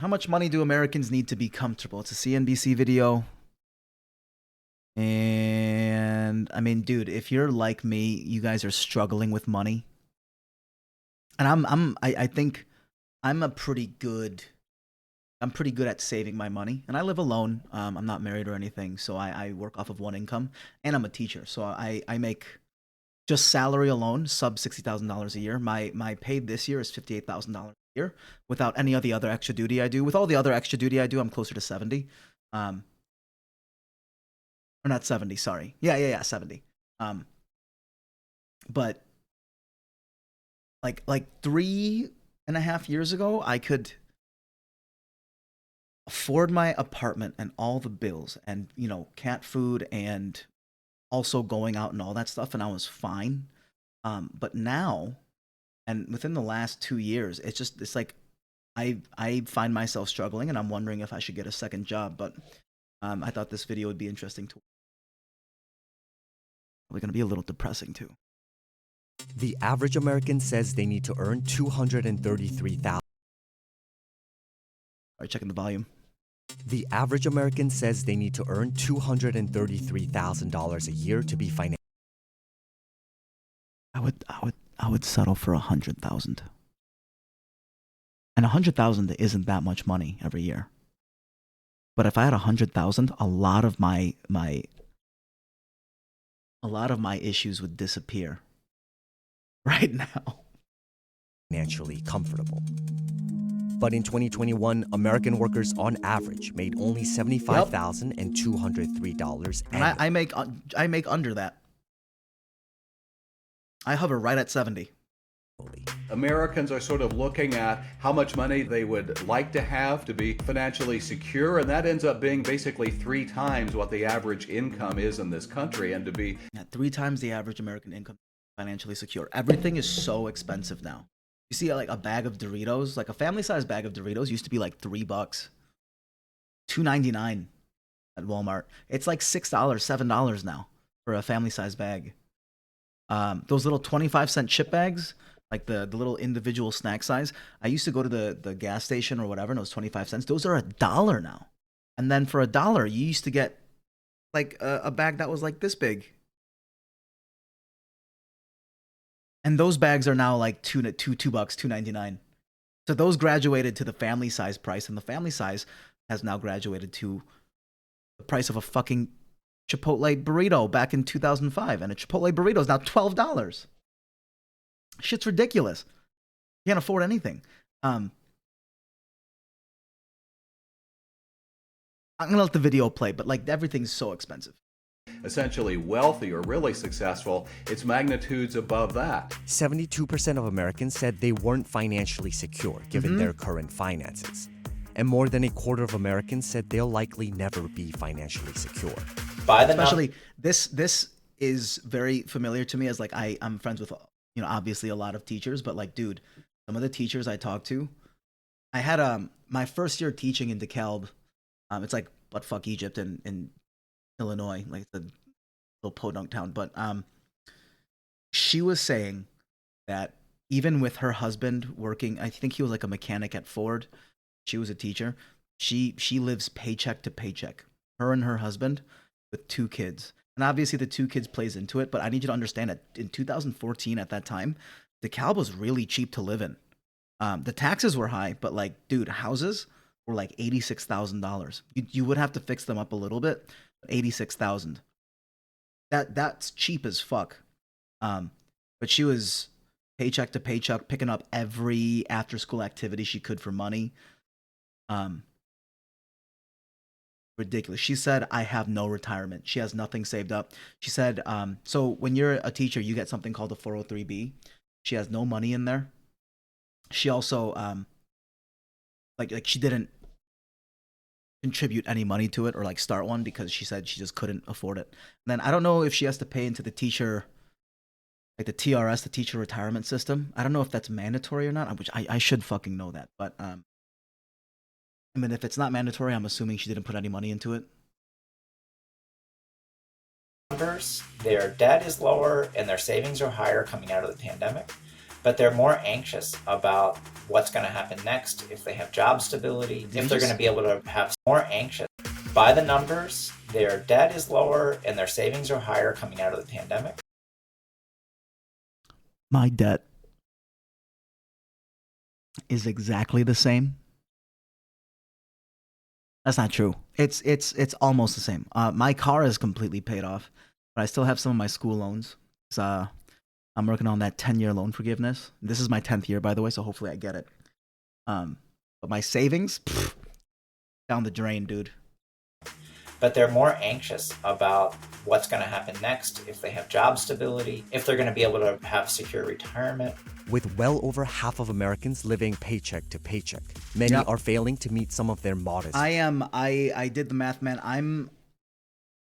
How much money do Americans need to be comfortable? It's a CNBC video. And I mean, dude, if you're like me, you guys are struggling with money. And I think I'm pretty good at saving my money. And I live alone. I'm not married or anything, so I work off of one income, and I'm a teacher. So I make just salary alone, sub $60,000 a year. My pay this year is $58,000 a year without any of the other extra duty I do. With all the other extra duty I do, I'm closer to 70. Or not 70, sorry. Yeah, 70. But like 3.5 years ago, I could afford my apartment and all the bills and, cat food and also going out and all that stuff, and I was fine. But now, and within the last 2 years, it's like I find myself struggling, and I'm wondering if I should get a second job. But I thought this video would be interesting to. Probably going to be a little depressing too. The average American says they need to earn $233,000. All right, checking the volume. The average American says they need to earn $233,000 a year to be financially. I would settle for 100,000. And 100,000 isn't that much money every year. But if I had 100,000, a lot of my issues would disappear right now. Financially comfortable. But in 2021, American workers on average made only $75,203. And I make under that. I hover right at 70. Americans are sort of looking at how much money they would like to have to be financially secure, and that ends up being basically 3 times what the average income is in this country. And to be 3 times the average American income financially secure. Everything is so expensive now. You see, like a bag of Doritos, like a family-sized bag of Doritos used to be like $3, $2.99 at Walmart. It's like $6, $7 now for a family-sized bag. Those little 25-cent chip bags, like the little individual snack size. I used to go to the gas station or whatever, and it was 25 cents. Those are $1 now. And then for $1, you used to get like a bag that was like this big. And those bags are now like $2, $2.99. So those graduated to the family size price, and the family size has now graduated to the price of a fucking Chipotle burrito back in 2005. And a Chipotle burrito is now $12. Shit's ridiculous. You can't afford anything. I'm gonna let the video play, but like everything's so expensive. essentially wealthy or really successful, it's magnitudes above that. 72% of Americans said they weren't financially secure given their current finances. And more than a quarter of Americans said they'll likely never be financially secure. Especially this is very familiar to me, as like I'm friends with, obviously a lot of teachers, but like, dude, some of the teachers I talked to, I had my first year teaching in DeKalb. It's like buttfuck Egypt in Illinois, like the little podunk town. But she was saying that even with her husband working, I think he was like a mechanic at Ford. She was a teacher. She lives paycheck to paycheck. Her and her husband with 2 kids. And obviously the 2 kids plays into it, but I need you to understand that in 2014 at that time, DeKalb was really cheap to live in. The taxes were high, but like, dude, houses were like $86,000. You would have to fix them up a little bit, but $86,000. That's cheap as fuck. But she was paycheck to paycheck, picking up every after school activity she could for money. Ridiculous. She said, I have no retirement. She has nothing saved up. She said, so when you're a teacher, you get something called a 403B. She has no money in there. She also, like she didn't contribute any money to it or like start one because she said she just couldn't afford it. And then I don't know if she has to pay into the teacher, like the TRS, the teacher retirement system. I don't know if that's mandatory or not, which I should fucking know that. But I mean, if it's not mandatory, I'm assuming she didn't put any money into it. Their debt is lower and their savings are higher coming out of the pandemic. but they're more anxious about what's going to happen next, if they have job stability, if they're going to be able to have more anxious. By the numbers, their debt is lower and their savings are higher coming out of the pandemic. My debt is exactly the same. That's not true. It's almost the same. My car is completely paid off, but I still have some of my school loans. I'm working on that 10-year loan forgiveness. This is my 10th year, by the way, so hopefully I get it. But my savings, down the drain, dude. But they're more anxious about what's going to happen next, if they have job stability, if they're going to be able to have secure retirement. With well over half of Americans living paycheck to paycheck, many are failing to meet some of their modest. I did the math, man.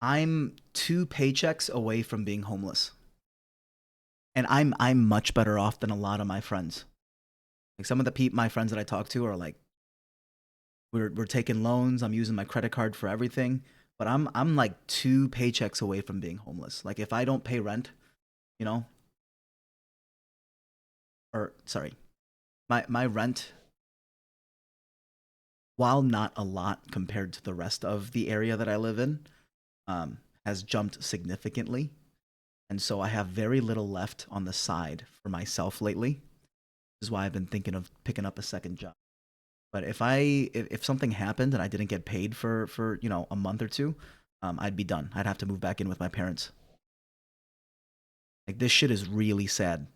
I'm 2 paychecks away from being homeless. And I'm much better off than a lot of my friends. Like some of my friends that I talk to are like, we're taking loans. I'm using my credit card for everything, but I'm like 2 paychecks away from being homeless. Like if I don't pay rent, my rent, while not a lot compared to the rest of the area that I live in, has jumped significantly. And so I have very little left on the side for myself lately. This is why I've been thinking of picking up a second job. But if something happened and I didn't get paid for a month or two, I'd be done. I'd have to move back in with my parents. Like this shit is really sad.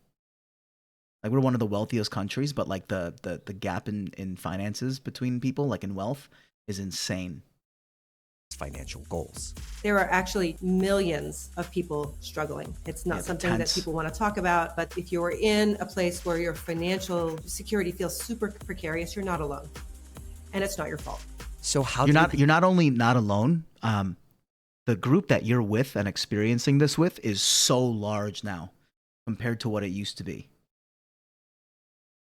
Like we're one of the wealthiest countries, but like the gap in finances between people, like in wealth, is insane. Financial goals. There are actually millions of people struggling. It's not something that people want to talk about, but if you're in a place where your financial security feels super precarious, you're not alone. And it's not your fault. So how you're not only not alone, the group that you're with and experiencing this with is so large now compared to what it used to be.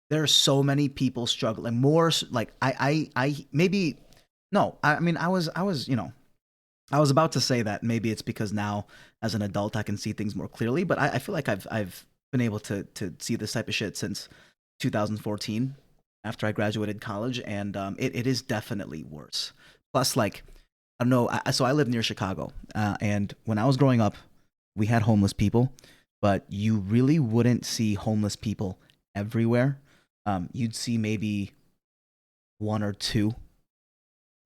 There are so many people struggling more like I was about to say that maybe it's because now as an adult I can see things more clearly, but I feel like I've been able to see this type of shit since 2014 after I graduated college, and it is definitely worse. Plus, like, I don't know, so I live near Chicago, and when I was growing up, we had homeless people, but you really wouldn't see homeless people everywhere. You'd see maybe 1 or 2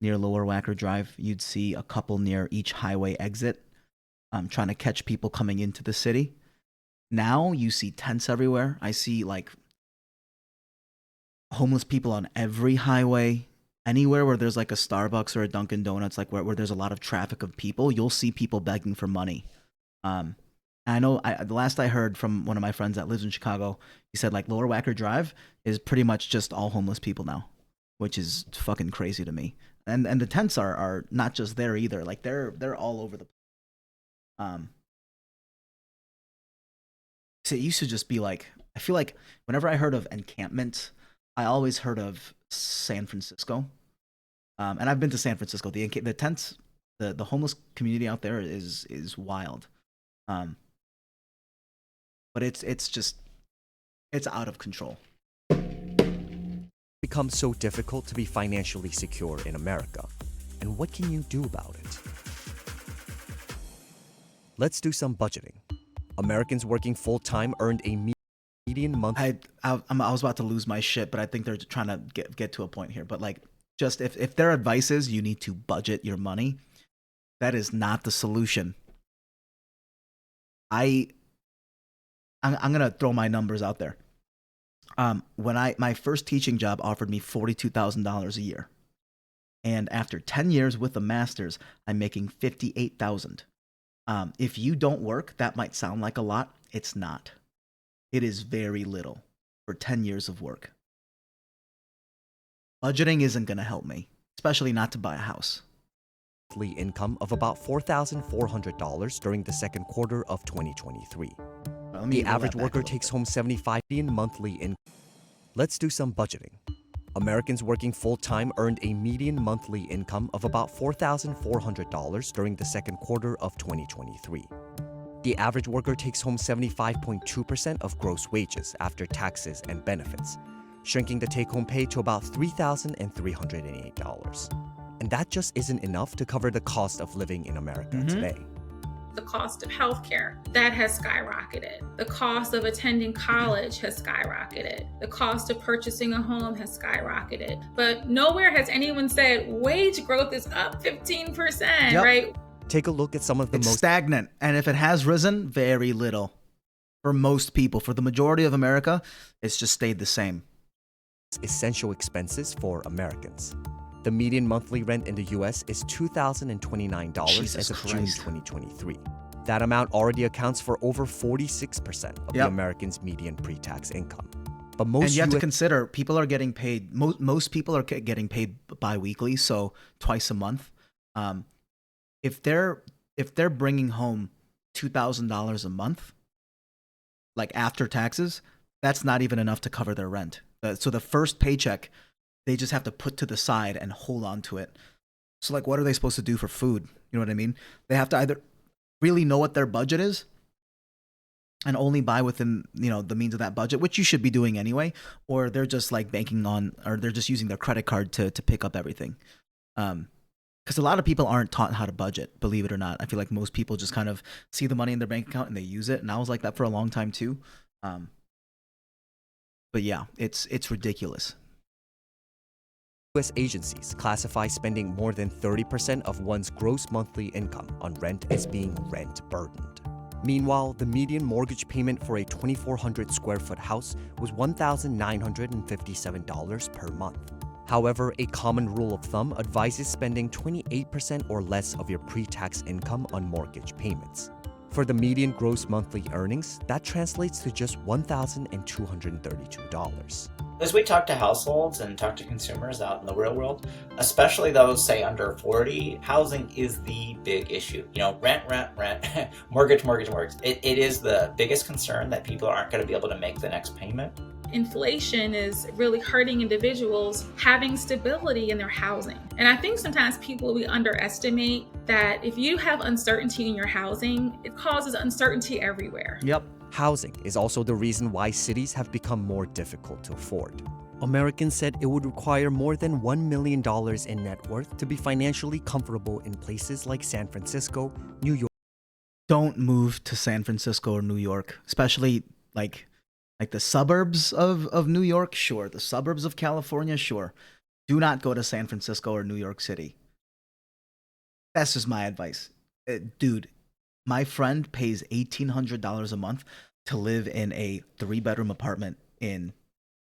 near Lower Wacker Drive. You'd see a couple near each highway exit, trying to catch people coming into the city. Now you see tents everywhere. I see like homeless people on every highway. Anywhere where there's like a Starbucks or a Dunkin' Donuts, like where there's a lot of traffic of people, you'll see people begging for money. I know the last I heard from one of my friends that lives in Chicago, he said like Lower Wacker Drive is pretty much just all homeless people now, which is fucking crazy to me. And the tents are not just there either. Like they're all over the place. So it used to just be like, I feel like whenever I heard of encampments, I always heard of San Francisco. And I've been to San Francisco. The tents, the homeless community out there is wild. But it's out of control. Become so difficult to be financially secure in America? And what can you do about it? Let's do some budgeting. Americans working full-time earned a median month. I was about to lose my shit, but I think they're trying to get to a point here. But like, just if their advice is you need to budget your money, that is not the solution. I'm gonna throw my numbers out there. When my first teaching job offered me $42,000 a year, and after 10 years with a master's, I'm making $58,000. If you don't work, that might sound like a lot. It's not. It is very little for 10 years of work. Budgeting isn't gonna help me, especially not to buy a house. Monthly income of about $4,400 during the second quarter of 2023. The average worker takes home $75 in monthly income. Let's do some budgeting. Americans working full-time earned a median monthly income of about $4,400 during the second quarter of 2023. The average worker takes home 75.2% of gross wages after taxes and benefits, shrinking the take-home pay to about $3,388. And that just isn't enough to cover the cost of living in America today. The cost of healthcare, that has skyrocketed. The cost of attending college has skyrocketed. The cost of purchasing a home has skyrocketed. But nowhere has anyone said wage growth is up 15%, right? Take a look at some of the most stagnant. And if it has risen, very little. For most people, for the majority of America, it's just stayed the same. Essential expenses for Americans. The median monthly rent in the U.S. is $2,029 as of June 2023. That amount already accounts for over 46% of the Americans' median pre-tax income. But most you have to consider, people are getting paid. Most people are getting paid bi-weekly, so twice a month. If they're bringing home $2,000 a month, like after taxes, that's not even enough to cover their rent. So the first paycheck, they just have to put to the side and hold on to it. So like, what are they supposed to do for food? You know what I mean? They have to either really know what their budget is and only buy within, the means of that budget, which you should be doing anyway, or they're just like banking on, or they're just using their credit card to pick up everything. Because a lot of people aren't taught how to budget, believe it or not. I feel like most people just kind of see the money in their bank account and they use it. And I was like that for a long time too. But yeah, it's ridiculous. U.S. agencies classify spending more than 30% of one's gross monthly income on rent as being rent-burdened. Meanwhile, the median mortgage payment for a 2,400 square foot house was $1,957 per month. However, a common rule of thumb advises spending 28% or less of your pre-tax income on mortgage payments. For the median gross monthly earnings, that translates to just $1,232. As we talk to households and talk to consumers out in the real world, especially those, say, under 40, housing is the big issue. Rent, mortgage. It is the biggest concern that people aren't going to be able to make the next payment. Inflation is really hurting individuals having stability in their housing. And I think sometimes we underestimate that if you have uncertainty in your housing, it causes uncertainty everywhere. Yep. Housing is also the reason why cities have become more difficult to afford. Americans said it would require more than $1 million in net worth to be financially comfortable in places like San Francisco, New York. Don't move to San Francisco or New York, especially like the suburbs of New York, sure. The suburbs of California, sure. Do not go to San Francisco or New York City. That's just my advice. Dude, my friend pays $1,800 a month to live in a 3-bedroom apartment in,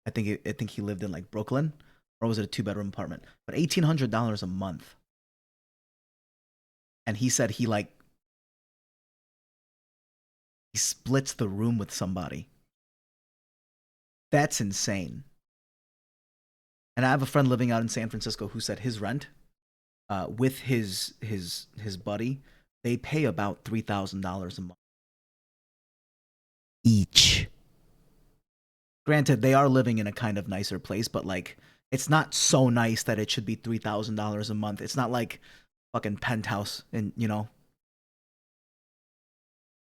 I think he lived in like Brooklyn, or was it a 2-bedroom apartment? But $1,800 a month. And he said he splits the room with somebody. That's insane. And I have a friend living out in San Francisco who said his rent, with his buddy, they pay about $3,000 a month each. Granted, they are living in a kind of nicer place, but like, it's not so nice that it should be $3,000 a month. It's not like fucking penthouse in,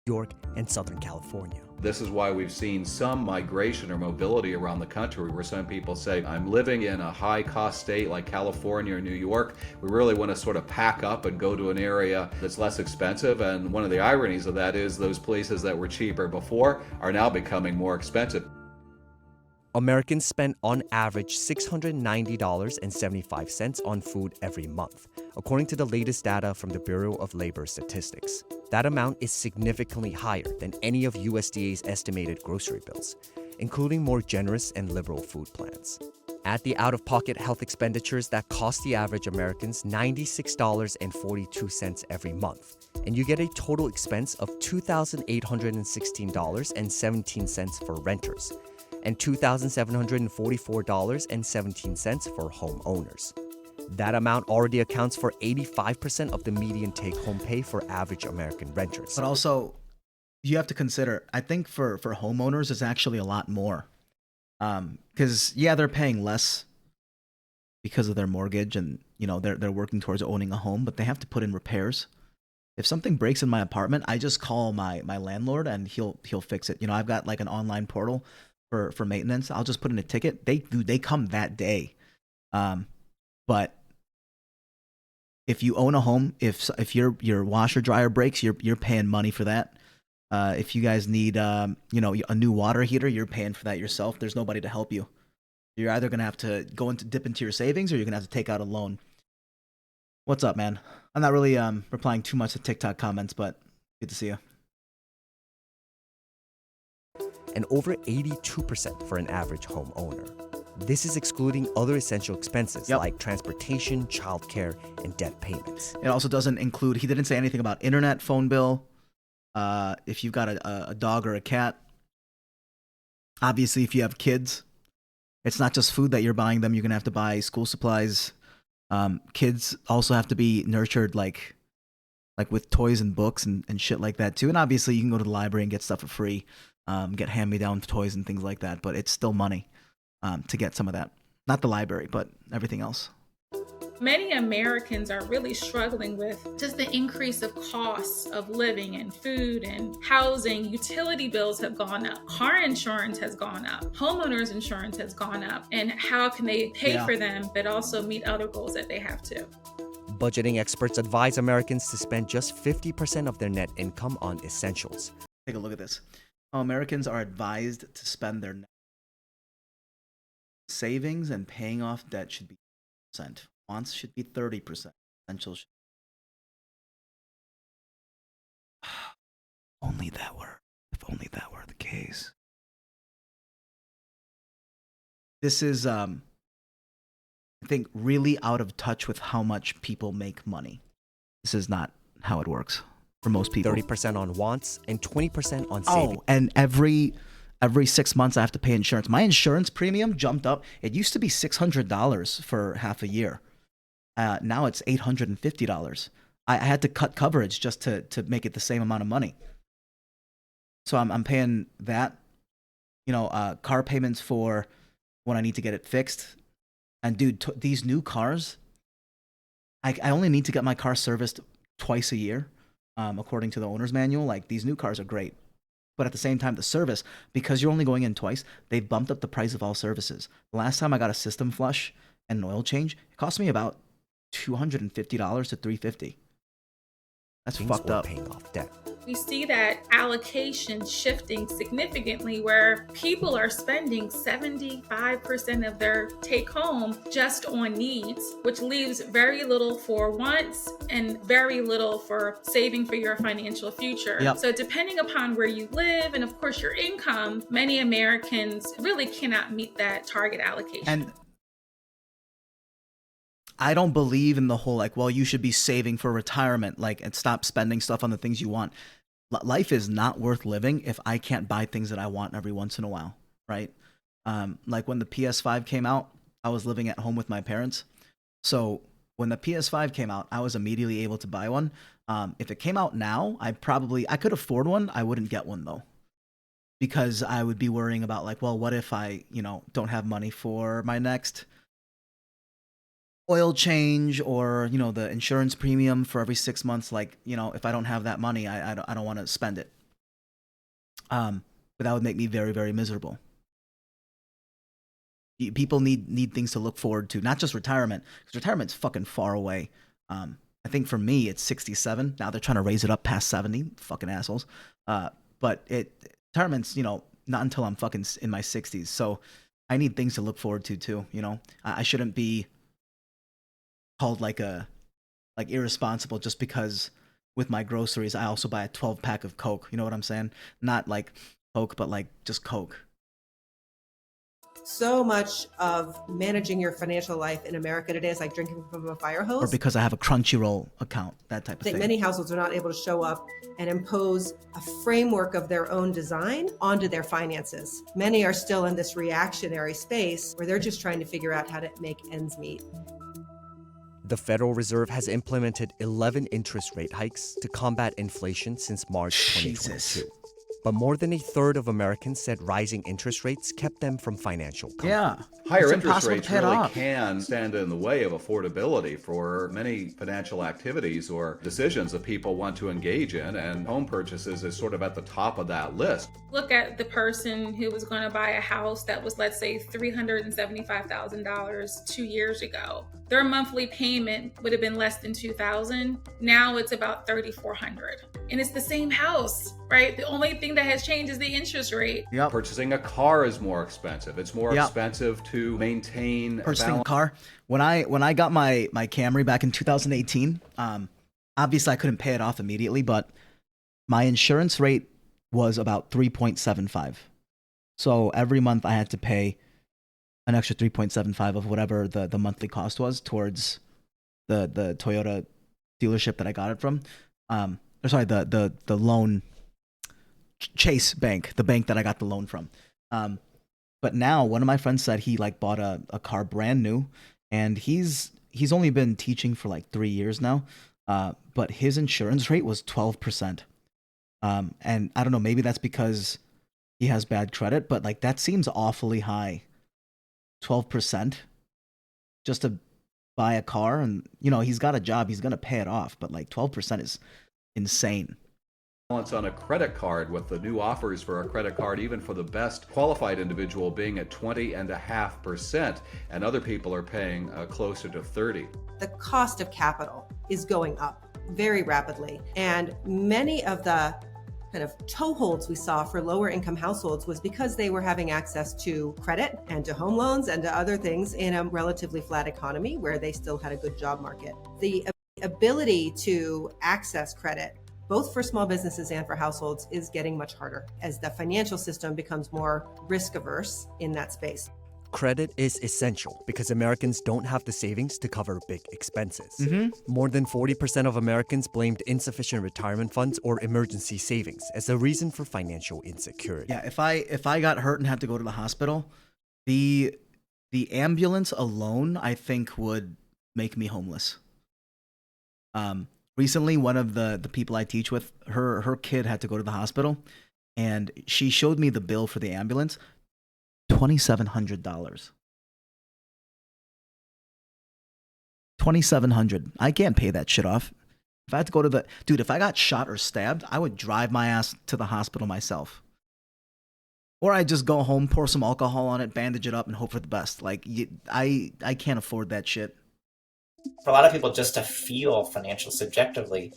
York and Southern California. This is why we've seen some migration or mobility around the country where some people say, I'm living in a high-cost state like California or New York. We really want to sort of pack up and go to an area that's less expensive. And one of the ironies of that is those places that were cheaper before are now becoming more expensive. Americans spend on average $690.75 on food every month, according to the latest data from the Bureau of Labor Statistics. That amount is significantly higher than any of USDA's estimated grocery bills, including more generous and liberal food plans. Add the out-of-pocket health expenditures that cost the average Americans $96.42 every month, and you get a total expense of $2,816.17 for renters, and $2,744.17 for homeowners. That amount already accounts for 85% of the median take-home pay for average American renters. But also, you have to consider, I think for homeowners, it's actually a lot more. Because, they're paying less because of their mortgage and, they're working towards owning a home, but they have to put in repairs. If something breaks in my apartment, I just call my landlord and he'll fix it. You know, I've got like an online portal for maintenance. I'll just put in a ticket. They come that day. But if you own a home, if your washer dryer breaks, you're paying money for that. If you guys need you know, a new water heater, you're paying for that yourself. There's nobody to help you. You're either gonna have to dip into your savings, or you're gonna have to take out a loan. What's up, man? I'm not really replying too much to TikTok comments, but good to see you. And over 82% for an average homeowner. This is excluding other essential expenses like transportation, childcare, and debt payments. It also doesn't include, he didn't say anything about internet, phone bill, if you've got a dog or a cat. Obviously, if you have kids, it's not just food that you're buying them. You're going to have to buy school supplies. Kids also have to be nurtured like with toys and books and shit like that too. And obviously, you can go to the library and get stuff for free, get hand-me-down toys and things like that. But it's still money to get some of that. Not the library, but everything else. Many Americans are really struggling with just the increase of costs of living and food and housing. Utility bills have gone up. Car insurance has gone up. Homeowners insurance has gone up. And how can they pay for them, but also meet other goals that they have too? Budgeting experts advise Americans to spend just 50% of their net income on essentials. Take a look at this. Americans are advised to spend their savings and paying off debt should be 10%. Wants should be 30%. Essentials should... Only that were. If only that were the case. This is, I think, really out of touch with how much people make money. This is not how it works for most people. 30% on wants and 20% on savings. Oh, and every 6 months I have to pay insurance. My insurance premium jumped up. It used to be $600 for half a year. Now it's $850. I had to cut coverage just to make it the same amount of money. So I'm paying that, you know, car payments for when I need to get it fixed. And dude, these new cars, I only need to get my car serviced twice a year, according to the owner's manual. Like, these new cars are great. But at the same time, the service, because you're only going in twice, they've bumped up the price of all services. The last time I got a system flush and an oil change, it cost me about $250 to $350. That's fucked up. Paying off debt. We see that allocation shifting significantly, where people are spending 75% of their take home just on needs, which leaves very little for wants and very little for saving for your financial future. Yep. So depending upon where you live and of course your income, many Americans really cannot meet that target allocation. And I don't believe in the whole, like, well, you should be saving for retirement, like, and stop spending stuff on the things you want. Life is not worth living if I can't buy things that I want every once in a while, right? Like when the PS5 came out, I was living at home with my parents. So when the PS5 came out, I was immediately able to buy one. If it came out now, I could afford one. I wouldn't get one though, because I would be worrying about, like, well, what if I, you know, don't have money for my next oil change, or, you know, the insurance premium for every 6 months. Like, you know, if I don't have that money, I don't want to spend it. But that would make me very, very miserable. People need things to look forward to, not just retirement, because retirement's fucking far away. I think for me, it's 67. Now they're trying to raise it up past 70. Fucking assholes. But retirement's, you know, not until I'm fucking in my 60s. So I need things to look forward to too. You know, I shouldn't be called like irresponsible just because with my groceries I also buy a 12-pack of Coke. You know what I'm saying? Not like Coke, but like just Coke. So much of managing your financial life in America today is like drinking from a fire hose. Or because I have a Crunchyroll account, that type of thing. Many households are not able to show up and impose a framework of their own design onto their finances. Many are still in this reactionary space where they're just trying to figure out how to make ends meet. The Federal Reserve has implemented 11 interest rate hikes to combat inflation since March 2022. But more than a third of Americans said rising interest rates kept them from financial comfort. Yeah. Higher It's interest impossible to rates pay it really off. can stand in the way of affordability for many financial activities or decisions that people want to engage in, and home purchases is sort of at the top of that list. Look at the person who was going to buy a house that was, let's say, $375,000 2 years ago. Their monthly payment would have been less than $2,000. Now it's about $3,400, and it's the same house, right? The only thing that has changed is the interest rate. Yep. Purchasing a car is more expensive. It's more expensive to maintain Purchasing a car. When I got my Camry back in 2018, obviously I couldn't pay it off immediately, but my insurance rate was about 3.75. So every month I had to pay an extra 3.75 of whatever the monthly cost was towards the Toyota dealership that I got it from. Or sorry, the loan, Chase Bank, the bank that I got the loan from. But now one of my friends said he like bought a car brand new, and he's only been teaching for like 3 years now. But his insurance rate was 12%. And I don't know, maybe that's because he has bad credit, but like that seems awfully high. 12% just to buy a car, and you know, he's got a job, he's going to pay it off, but like 12% is insane. Balance on a credit card, with the new offers for a credit card, even for the best qualified individual, being at 20.5%, and other people are paying closer to 30%. The cost of capital is going up very rapidly, and many of the kind of toeholds we saw for lower income households was because they were having access to credit and to home loans and to other things in a relatively flat economy where they still had a good job market. The ability to access credit, both for small businesses and for households, is getting much harder as the financial system becomes more risk averse in that space. Credit is essential because Americans don't have the savings to cover big expenses. More than 40% of Americans blamed insufficient retirement funds or emergency savings as the reason for financial insecurity. Yeah, if I got hurt and had to go to the hospital, the ambulance alone, I think, would make me homeless. Recently, one of the people I teach with, her kid had to go to the hospital, and she showed me the bill for the ambulance. $2,700. $2,700. I can't pay that shit off. If I had to go to if I got shot or stabbed, I would drive my ass to the hospital myself. Or I'd just go home, pour some alcohol on it, bandage it up, and hope for the best. Like, I can't afford that shit. For a lot of people, just to feel subjectively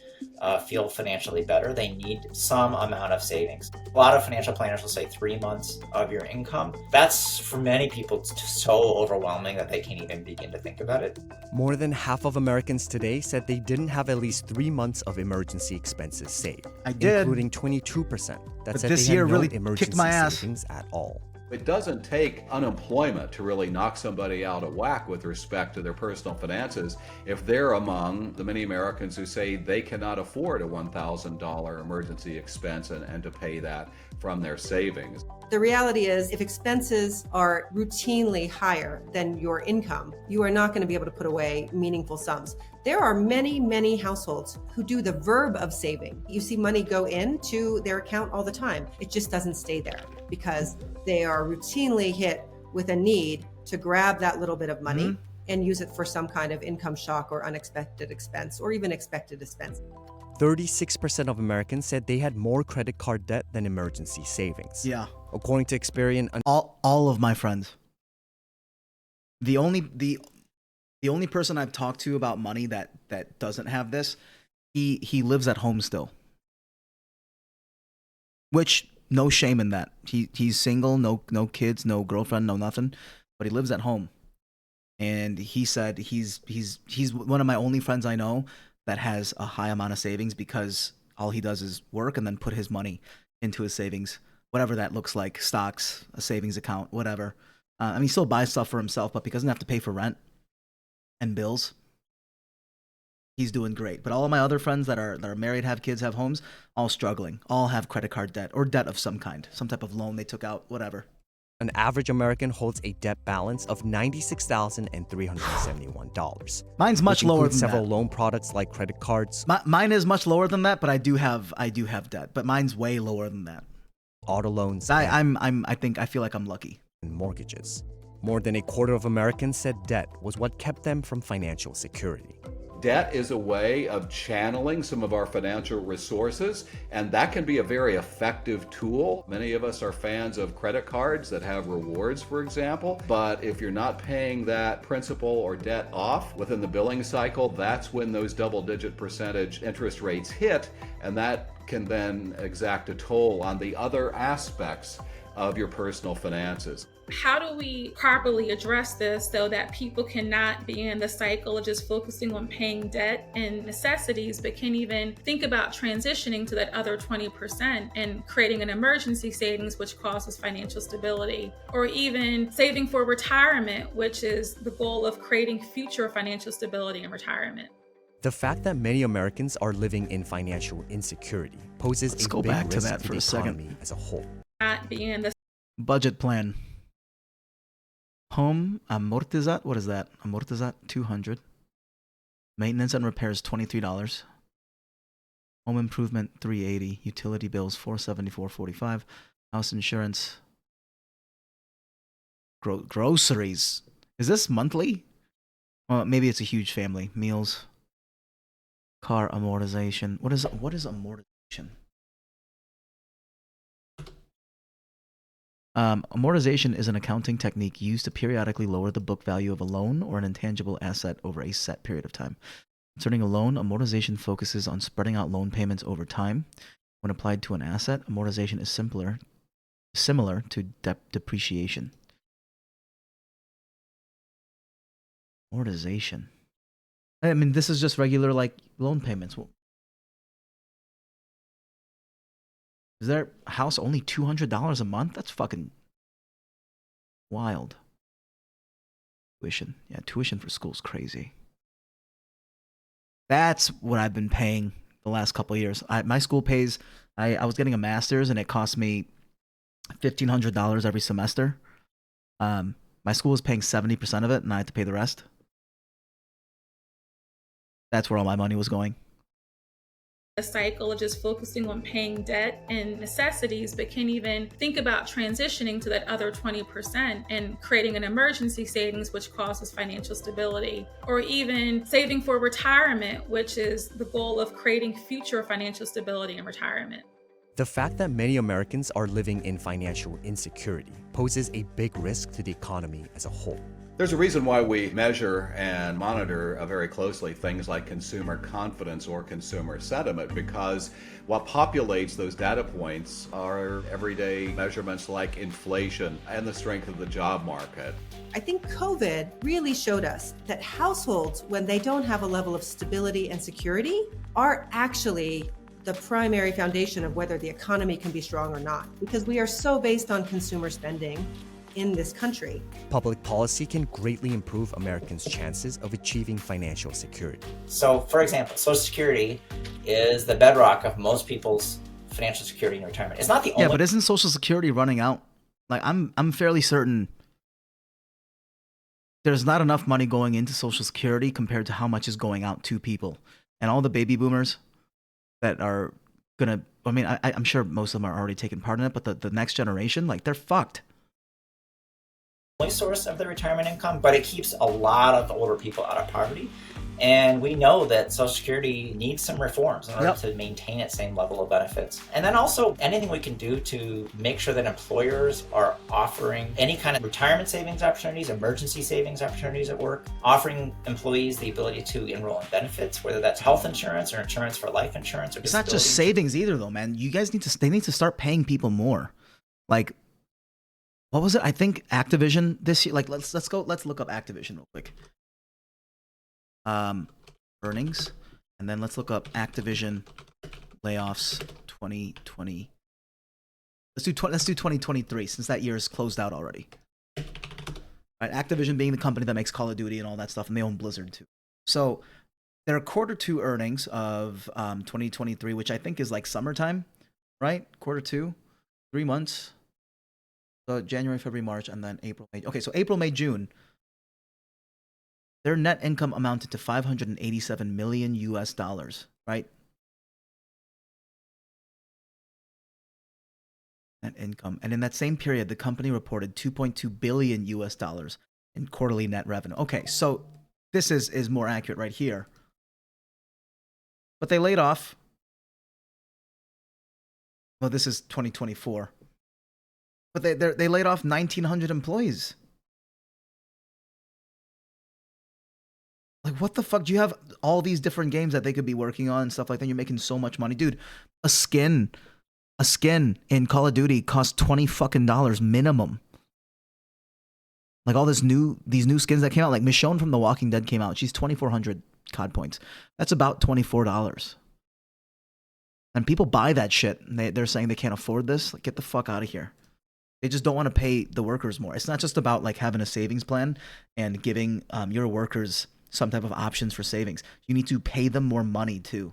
feel financially better, they need some amount of savings. A lot of financial planners will say 3 months of your income. That's, for many people, so overwhelming that they can't even begin to think about it. More than half of Americans today said they didn't have at least 3 months of emergency expenses saved. I did. Including 22% that said this they year had no really emergency kicked my ass. savings at all. It doesn't take unemployment to really knock somebody out of whack with respect to their personal finances if they're among the many Americans who say they cannot afford a $1,000 emergency expense and to pay that from their savings. The reality is, if expenses are routinely higher than your income, you are not going to be able to put away meaningful sums. There are many, many households who do the verb of saving. You see money go into their account all the time. It just doesn't stay there because they are routinely hit with a need to grab that little bit of money and use it for some kind of income shock or unexpected expense or even expected expense. 36% of Americans said they had more credit card debt than emergency savings. Yeah. According to Experian, All of my friends. The only person I've talked to about money that doesn't have this, he lives at home still. Which, no shame in that. He's single, no kids, no girlfriend, no nothing, but he lives at home. And he said he's one of my only friends I know that has a high amount of savings because all he does is work and then put his money into his savings, whatever that looks like, stocks, a savings account, whatever. I mean, he still buys stuff for himself, but because he doesn't have to pay for rent and bills, he's doing great. But all of my other friends that are married, have kids, have homes, all struggling, all have credit card debt or debt of some kind, some type of loan they took out, whatever. an average American holds a debt balance of $96,371. Mine's much lower than several that. loan products like credit cards. Mine is much lower than that, but I do have debt, but mine's way lower than that. auto loans, I feel like I'm lucky. and mortgages. More than a quarter of Americans said debt was what kept them from financial security. Debt is a way of channeling some of our financial resources, and that can be a very effective tool. Many of us are fans of credit cards that have rewards, for example, but if you're not paying that principal or debt off within the billing cycle, that's when those double-digit percentage interest rates hit, and that can then exact a toll on the other aspects of your personal finances. How do we properly address this so that people cannot be in the cycle of just focusing on paying debt and necessities, but can even think about transitioning to that other 20% and creating an emergency savings, which causes financial stability, or even saving for retirement, which is the goal of creating future financial stability in retirement? The fact that many Americans are living in financial insecurity poses Let's a go big back to risk that to for the a second. economy as a whole. Not be in the Budget plan. Home amortizat, what is that? Amortizat, $200. Maintenance and repairs, $23. Home improvement, $380. Utility bills, $474.45. House insurance. Groceries. Is this monthly? Well, maybe it's a huge family. Meals. Car amortization. What is amortization? Amortization is an accounting technique used to periodically lower the book value of a loan or an intangible asset over a set period of time. Concerning a loan, amortization focuses on spreading out loan payments over time. When applied to an asset, amortization is similar to depreciation. Amortization. I mean, this is just regular like loan payments. Is their house only $200 a month? That's fucking wild. Tuition. Yeah, tuition for school's crazy. That's what I've been paying the last couple of years. My school pays, I was getting a master's and it cost me $1,500 every semester. My school was paying 70% of it and I had to pay the rest. That's where all my money was going. The cycle of just focusing on paying debt and necessities, but can even think about transitioning to that other 20% and creating an emergency savings, which causes financial stability, or even saving for retirement, which is the goal of creating future financial stability in retirement. The fact that many Americans are living in financial insecurity poses a big risk to the economy as a whole. There's a reason why we measure and monitor very closely things like consumer confidence or consumer sentiment, because what populates those data points are everyday measurements like inflation and the strength of the job market. I think COVID really showed us that households, when they don't have a level of stability and security, are actually the primary foundation of whether the economy can be strong or not, because we are so based on consumer spending in this country. Public policy can greatly improve Americans' chances of achieving financial security. So, for example, Social Security is the bedrock of most people's financial security in retirement. It's not the only. Yeah, but isn't Social Security running out? Like, I'm fairly certain there's not enough money going into Social Security compared to how much is going out to people. And all the baby boomers that are gonna, I mean, I'm sure most of them are already taking part in it, but the next generation, like, they're fucked. Only source of the retirement income, but it keeps a lot of older people out of poverty. And we know that Social Security needs some reforms in order to maintain its same level of benefits. And then also anything we can do to make sure that employers are offering any kind of retirement savings opportunities, emergency savings opportunities at work, offering employees the ability to enroll in benefits, whether that's health insurance or insurance for life insurance or It's not just savings either though, man. You guys they need to start paying people more. Like, what was it? I think Activision this year, like let's look up Activision real quick. Earnings, and then let's look up Activision layoffs 2020. Let's do 2023 since that year is closed out already. Right, Activision being the company that makes Call of Duty and all that stuff, and they own Blizzard too. So their quarter two earnings of 2023, which I think is like summertime, right? Quarter two, 3 months. So January, February, March, and then April, May. Okay, so April, May, June. Their net income amounted to $587 million US, right? net income. And in that same period, the company reported 2.2 billion US dollars in quarterly net revenue. Okay, so this is more accurate right here. But they laid off. Well, this is 2024. But they laid off 1,900 employees. Like, what the fuck? Do you have all these different games that they could be working on and stuff like that? You're making so much money. Dude, a skin in Call of Duty costs $20 fucking minimum. Like all these new skins that came out, like Michonne from The Walking Dead came out. She's 2,400 COD points. That's about $24. And people buy that shit. And they're saying they can't afford this. Like, get the fuck out of here. They just don't want to pay the workers more. It's not just about like having a savings plan and giving your workers some type of options for savings. You need to pay them more money too.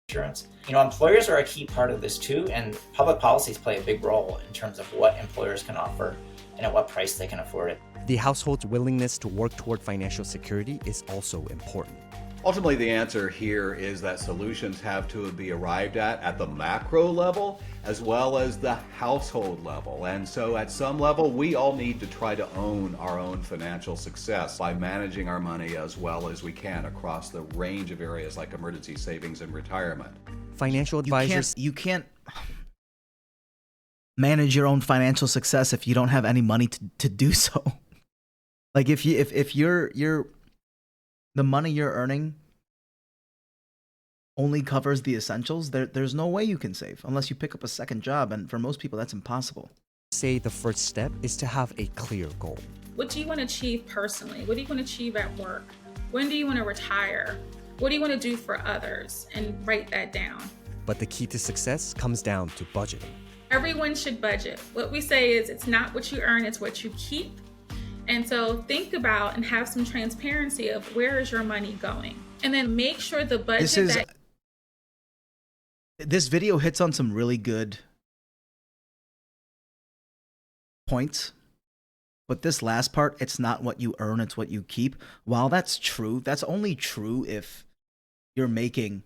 Insurance. Employers are a key part of this too, and public policies play a big role in terms of what employers can offer and at what price they can afford it. The household's willingness to work toward financial security is also important. Ultimately, the answer here is that solutions have to be arrived at the macro level as well as the household level. And so at some level, we all need to try to own our own financial success by managing our money as well as we can across the range of areas like emergency savings and retirement. Financial advisors... You can't manage your own financial success if you don't have any money to do so. Like if you're the money you're earning only covers the essentials, there's no way you can save unless you pick up a second job. And for most people, that's impossible. Say the first step is to have a clear goal. What do you want to achieve personally? What do you want to achieve at work? When do you want to retire? What do you want to do for others? And write that down. But the key to success comes down to budgeting. Everyone should budget. What we say is it's not what you earn, it's what you keep. And so think about and have some transparency of where is your money going. And then make sure the budget This video hits on some really good points. But this last part, it's not what you earn, it's what you keep. While that's true, that's only true if you're making,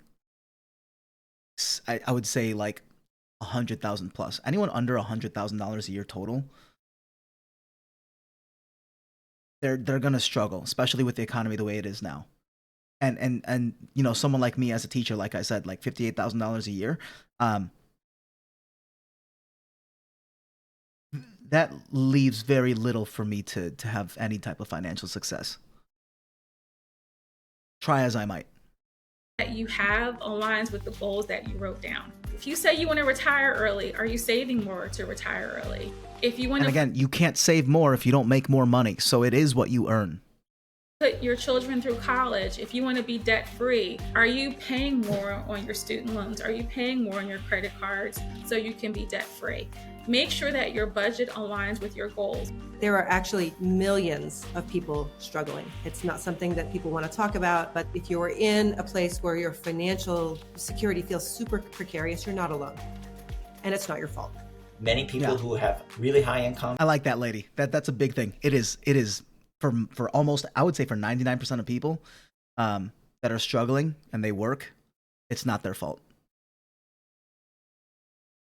I would say, like 100,000 plus. Anyone under $100,000 a year total, they're gonna struggle, especially with the economy the way it is now. And someone like me as a teacher, like I said, like $58,000 a year, that leaves very little for me to have any type of financial success. Try as I might. That you have aligns with the goals that you wrote down. If you say you want to retire early, are you saving more to retire early? If you want And again, you can't save more if you don't make more money. So it is what you earn. Put your children through college, if you want to be debt free, are you paying more on your student loans? Are you paying more on your credit cards so you can be debt free? Make sure that your budget aligns with your goals. There are actually millions of people struggling. It's not something that people want to talk about, but if you're in a place where your financial security feels super precarious, you're not alone. And it's not your fault. Many people who have really high income. I like that lady. That's a big thing. It is for almost, I would say for 99% of people that are struggling and they work, it's not their fault.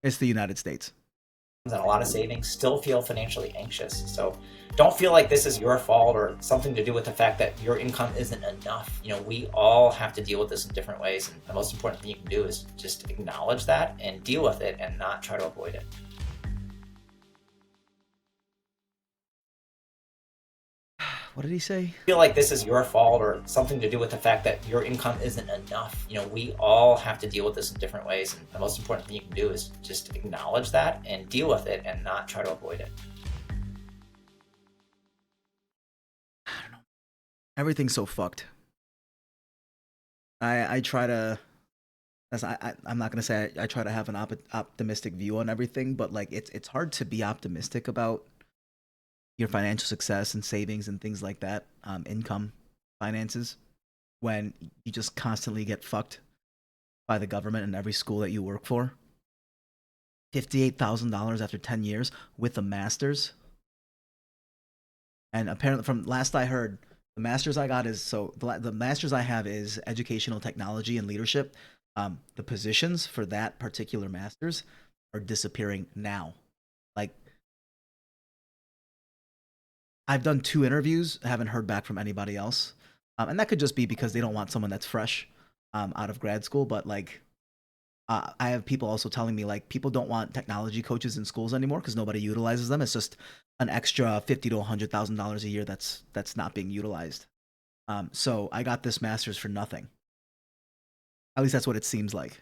It's the United States. And a lot of savings still feel financially anxious. So don't feel like this is your fault or something to do with the fact that your income isn't enough. We all have to deal with this in different ways. And the most important thing you can do is just acknowledge that and deal with it and not try to avoid it. What did he say? Feel like this is your fault or something to do with the fact that your income isn't enough. We all have to deal with this in different ways. And the most important thing you can do is just acknowledge that and deal with it and not try to avoid it. I don't know. Everything's so fucked. I try to, I'm not going to say I try to have an optimistic view on everything, but like it's hard to be optimistic about your financial success and savings and things like that, income, finances, when you just constantly get fucked by the government and every school that you work for. $58,000 after 10 years with a master's. And apparently, from last I heard, the master's I got is, the master's I have is educational technology and leadership. The positions for that particular master's are disappearing now. Like, I've done 2 interviews, haven't heard back from anybody else. And that could just be because they don't want someone that's fresh out of grad school. But like, I have people also telling me like people don't want technology coaches in schools anymore because nobody utilizes them. It's just an extra $50,000 to $100,000 a year that's not being utilized. So I got this master's for nothing. At least that's what it seems like.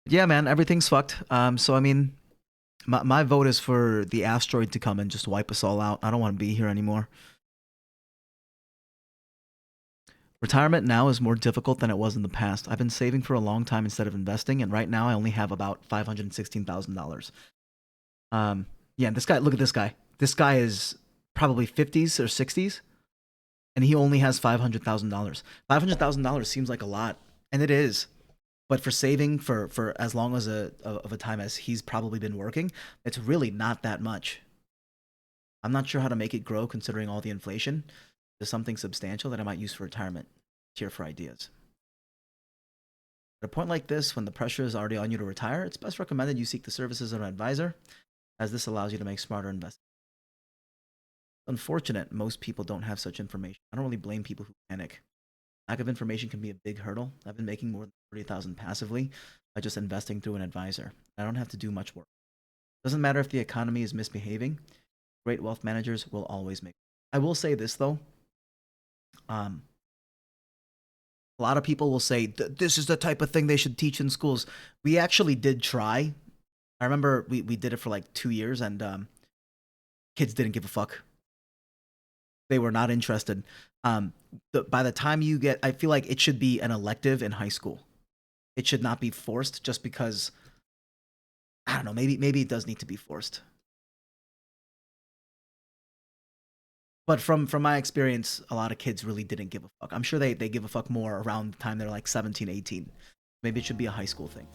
Yeah, man, everything's fucked. So I mean, my vote is for the asteroid to come and just wipe us all out. I don't want to be here anymore. Retirement now is more difficult than it was in the past. I've been saving for a long time instead of investing, and right now I only have about $516,000. Yeah, and this guy, look at this guy. This guy is probably 50s or 60s, and he only has $500,000. $500,000 seems like a lot, and it is. But for saving for as long as of a time as he's probably been working, it's really not that much. I'm not sure how to make it grow considering all the inflation. There's something substantial that I might use for retirement. Here for ideas. At a point like this, when the pressure is already on you to retire, it's best recommended you seek the services of an advisor, as this allows you to make smarter investments. Unfortunate, most people don't have such information. I don't really blame people who panic. Lack of information can be a big hurdle. I've been making more than $30,000 passively by just investing through an advisor. I don't have to do much work. Doesn't matter if the economy is misbehaving. Great wealth managers will always make. I will say this though. A lot of people will say this is the type of thing they should teach in schools. We actually did try. I remember we did it for like 2 years, and kids didn't give a fuck. They were not interested. By the time you get, I feel like it should be an elective in high school. It should not be forced just because, I don't know, maybe it does need to be forced. But from my experience, a lot of kids really didn't give a fuck. I'm sure they give a fuck more around the time they're like 17, 18. Maybe it should be a high school thing.